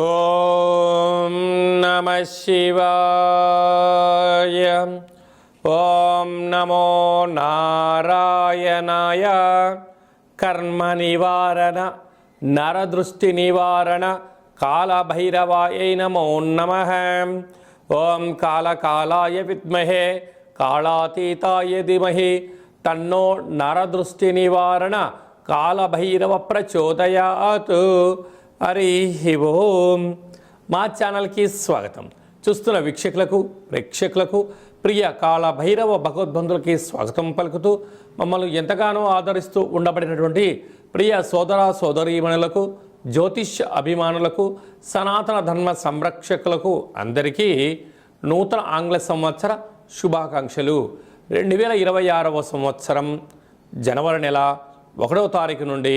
ఓం నమః శివాయ. ఓం నమో నారాయణాయ. కర్మ నివారణ నరదృష్టి నివారణ కాళభైరవాయ నమో నమః. ఓం కాళకాలాయ విద్మహే కాళాతీతాయ ధీమహి తన్నో నరదృష్టి నివారణ కాళభైరవ ప్రచోదయాత్. హరి ఓం. మా ఛానల్కి స్వాగతం. చూస్తున్న వీక్షకులకు ప్రేక్షకులకు ప్రియ కాళభైరవ భగవద్బంధులకి స్వాగతం పలుకుతూ మమ్మల్ని ఎంతగానో ఆదరిస్తూ ఉండబడినటువంటి ప్రియ సోదర సోదరీమణులకు, జ్యోతిష్ అభిమానులకు, సనాతన ధర్మ సంరక్షకులకు అందరికీ నూతన ఆంగ్ల సంవత్సర శుభాకాంక్షలు. 2026వ సంవత్సరం జనవరి నెల 1వ తారీఖు నుండి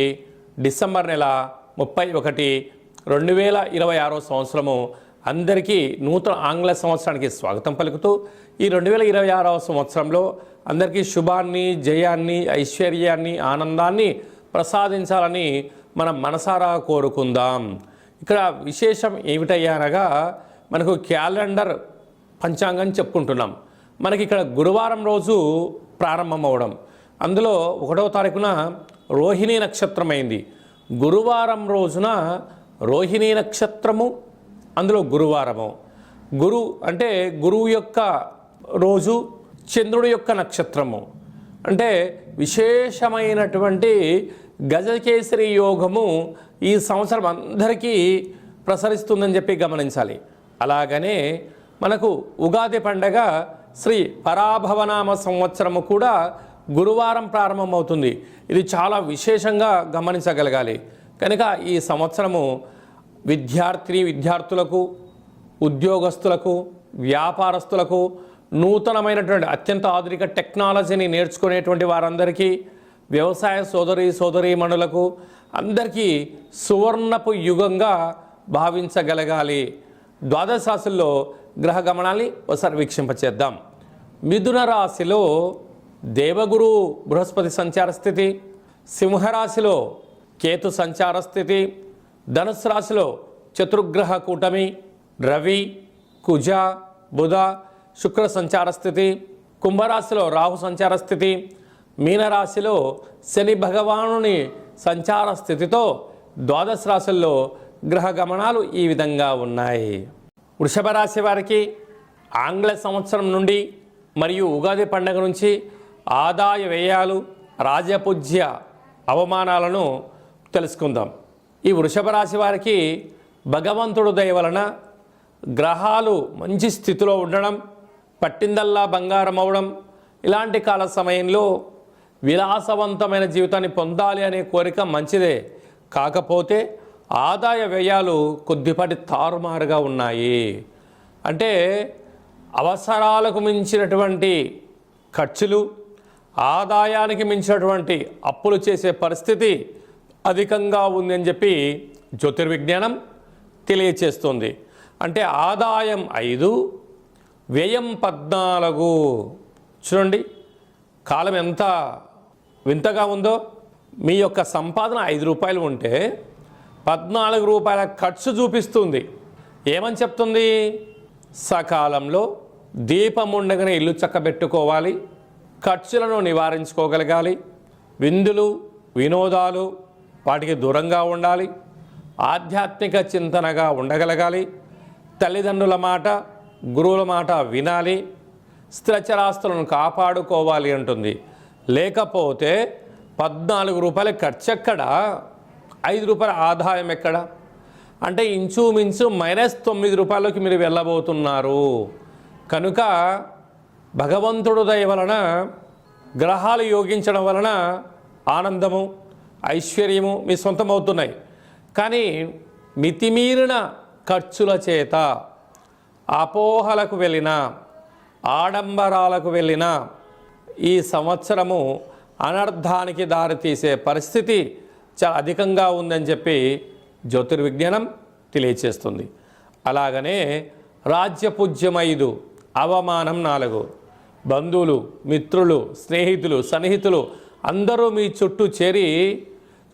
డిసెంబర్ నెల 31, 2026 సంవత్సరము అందరికీ నూతన ఆంగ్ల సంవత్సరానికి స్వాగతం పలుకుతూ ఈ 2026వ సంవత్సరంలో అందరికీ శుభాన్ని, జయాన్ని, ఐశ్వర్యాన్ని, ఆనందాన్ని ప్రసాదించాలని మనం మనసారా కోరుకుందాం. ఇక్కడ విశేషం ఏమిటయ్యా అనగా మనకు క్యాలెండర్ పంచాంగం చెప్పుకుంటున్నాం. మనకి ఇక్కడ గురువారం రోజు ప్రారంభమవడం, అందులో 1వ తారీఖున రోహిణీ నక్షత్రం అయింది. గురువారం రోజున రోహిణీ నక్షత్రము, అందులో గురువారము. గురు అంటే గురువు యొక్క రోజు, చంద్రుడి యొక్క నక్షత్రము. అంటే విశేషమైనటువంటి గజకేసరి యోగము ఈ సంవత్సరం అందరికీ ప్రసరిస్తుందని చెప్పి గమనించాలి. అలాగనే మనకు ఉగాది పండగ శ్రీ పరాభవనామ సంవత్సరము కూడా గురువారం ప్రారంభమవుతుంది. ఇది చాలా విశేషంగా గమనించగలగాలి. కనుక ఈ సంవత్సరము విద్యార్థులకు, ఉద్యోగస్తులకు, వ్యాపారస్తులకు, నూతనమైనటువంటి అత్యంత ఆధునిక టెక్నాలజీని నేర్చుకునేటువంటి వారందరికీ, వ్యవసాయ సోదరీమణులకు అందరికీ సువర్ణపు యుగంగా భావించగలగాలి. ద్వాదశ రాశుల్లో గ్రహ గమనాన్ని ఒకసారి వీక్షింపచేద్దాం. మిథున రాశిలో దేవగురు బృహస్పతి సంచార స్థితి, సింహరాశిలో కేతు సంచార స్థితి, ధనుసు రాశిలో చతుర్గ్రహ కూటమి రవి, కుజ, బుధ, శుక్ర సంచార స్థితి, కుంభరాశిలో రాహు సంచార స్థితి, మీనరాశిలో శని భగవానుని సంచార స్థితితో ద్వాదశ రాశుల్లో గ్రహ గమనాలు ఈ విధంగా ఉన్నాయి. వృషభ రాశి వారికి ఆంగ్ల సంవత్సరం నుండి మరియు ఉగాది పండుగ నుంచి ఆదాయ వ్యయాలు, రాజపూజ్య అవమానాలను తెలుసుకుందాం. ఈ వృషభ రాశి వారికి భగవంతుడు దయ వలన గ్రహాలు మంచి స్థితిలో ఉండడం, పట్టిందల్లా బంగారం అవడం, ఇలాంటి కాల సమయంలో విలాసవంతమైన జీవితాన్ని పొందాలి అనే కోరిక మంచిదే. కాకపోతే ఆదాయ వ్యయాలు కొద్దిపాటి తారుమారుగా ఉన్నాయి. అంటే అవసరాలకు మించినటువంటి ఖర్చులు, ఆదాయానికి మించినటువంటి అప్పులు చేసే పరిస్థితి అధికంగా ఉందని చెప్పి జ్యోతిర్విజ్ఞానం తెలియచేస్తుంది. అంటే ఆదాయం 5, వ్యయం 14. చూడండి కాలం ఎంత వింతగా ఉందో. మీ యొక్క సంపాదన 5 రూపాయలు ఉంటే 14 రూపాయల ఖర్చు చూపిస్తుంది. ఏమని చెప్తుంది? సకాలంలో దీపం ఉండగానే ఇల్లు చక్కబెట్టుకోవాలి, ఖర్చులను నివారించుకోగలగాలి, విందులు వినోదాలు వాటికి దూరంగా ఉండాలి, ఆధ్యాత్మిక చింతనగా ఉండగలగాలి, తల్లిదండ్రుల మాట, గురువుల మాట వినాలి, స్థిరచరాస్తులను కాపాడుకోవాలి అంటుంది. లేకపోతే 14 రూపాయల ఖర్చు ఎక్కడ, 5 రూపాయల ఆదాయం ఎక్కడ? అంటే ఇంచుమించు -9 రూపాయలకి మీరు వెళ్ళబోతున్నారు. కనుక భగవంతుడు దయ వలన, గ్రహాలు యోగించడం వలన ఆనందము, ఐశ్వర్యము మీ సొంతమవుతున్నాయి. కానీ మితిమీరిన ఖర్చుల చేత, అపోహలకు వెళ్ళిన, ఆడంబరాలకు వెళ్ళిన ఈ సంవత్సరము అనర్థానికి దారితీసే పరిస్థితి చాలా అధికంగా ఉందని చెప్పి జ్యోతిర్విజ్ఞానం తెలియచేస్తుంది. అలాగనే రాజ్యపూజ్యం 5, అవమానం 4. బంధువులు, మిత్రులు, స్నేహితులు, సన్నిహితులు అందరూ మీ చుట్టూ చేరి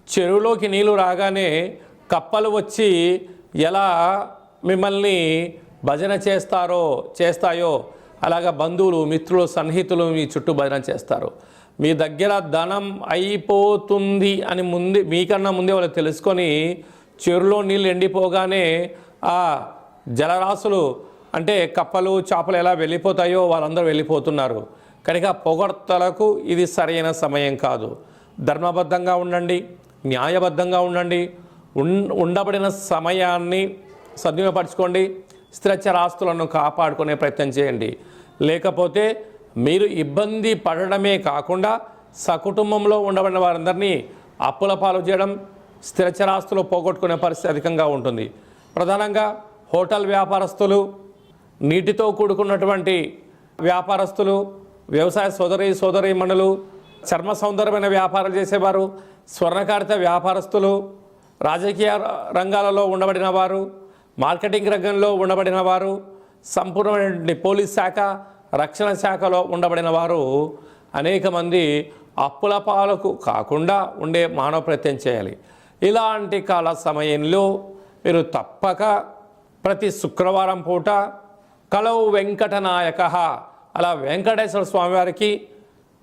చెరువులోకి నీళ్లు రాగానే కప్పలు వచ్చి ఎలా మిమ్మల్ని భజన చేస్తాయో అలాగా బంధువులు, మిత్రులు, సన్నిహితులు మీ చుట్టూ భజన చేస్తారు. మీ దగ్గర ధనం అయిపోతుంది అని మీకన్నా ముందే వాళ్ళు తెలుసుకొని చెరువులో నీళ్ళు ఎండిపోగానే ఆ జలరాశులు అంటే కప్పలు, చేపలు ఎలా వెళ్ళిపోతాయో వాళ్ళందరూ వెళ్ళిపోతున్నారు. కనుక పొగడ్తలకు ఇది సరైన సమయం కాదు. ధర్మబద్ధంగా ఉండండి, న్యాయబద్ధంగా ఉండండి, ఉండబడిన సమయాన్ని సద్వినియోగపరచుకోండి. స్థిరచరాస్తులను కాపాడుకునే ప్రయత్నం చేయండి. లేకపోతే మీరు ఇబ్బంది పడడమే కాకుండా సకుటుంబంలో ఉండబడిన వారందరినీ అప్పుల పాలు చేయడం, స్థిరచరాస్తులు పోగొట్టుకునే పరిస్థితి అధికంగా ఉంటుంది. ప్రధానంగా హోటల్ వ్యాపారస్తులు, నీటితో కూడుకున్నటువంటి వ్యాపారస్తులు, వ్యవసాయ సోదరీమణులు, చర్మ సౌందర్యమైన వ్యాపారాలు చేసేవారు, స్వర్ణకారిత వ్యాపారస్తులు, రాజకీయ రంగాలలో ఉండబడిన వారు, మార్కెటింగ్ రంగంలో ఉండబడిన వారు, సంపూర్ణమైన పోలీస్ శాఖ, రక్షణ శాఖలో ఉండబడిన వారు అనేక మంది అప్పుల పాలకు కాకుండా ఉండే మానవ ప్రయత్నం చేయాలి. ఇలాంటి కాల సమయంలో మీరు తప్పక ప్రతి శుక్రవారం పూట కలౌ వెంకటనాయక అలా వెంకటేశ్వర స్వామివారికి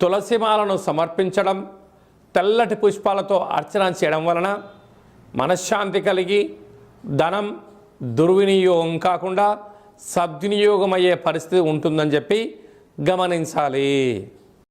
తులసిమాలను సమర్పించడం, తెల్లటి పుష్పాలతో అర్చన చేయడం వలన మనశ్శాంతి కలిగి ధనం దుర్వినియోగం కాకుండా సద్వినియోగం అయ్యే పరిస్థితి ఉంటుందని చెప్పి గమనించాలి.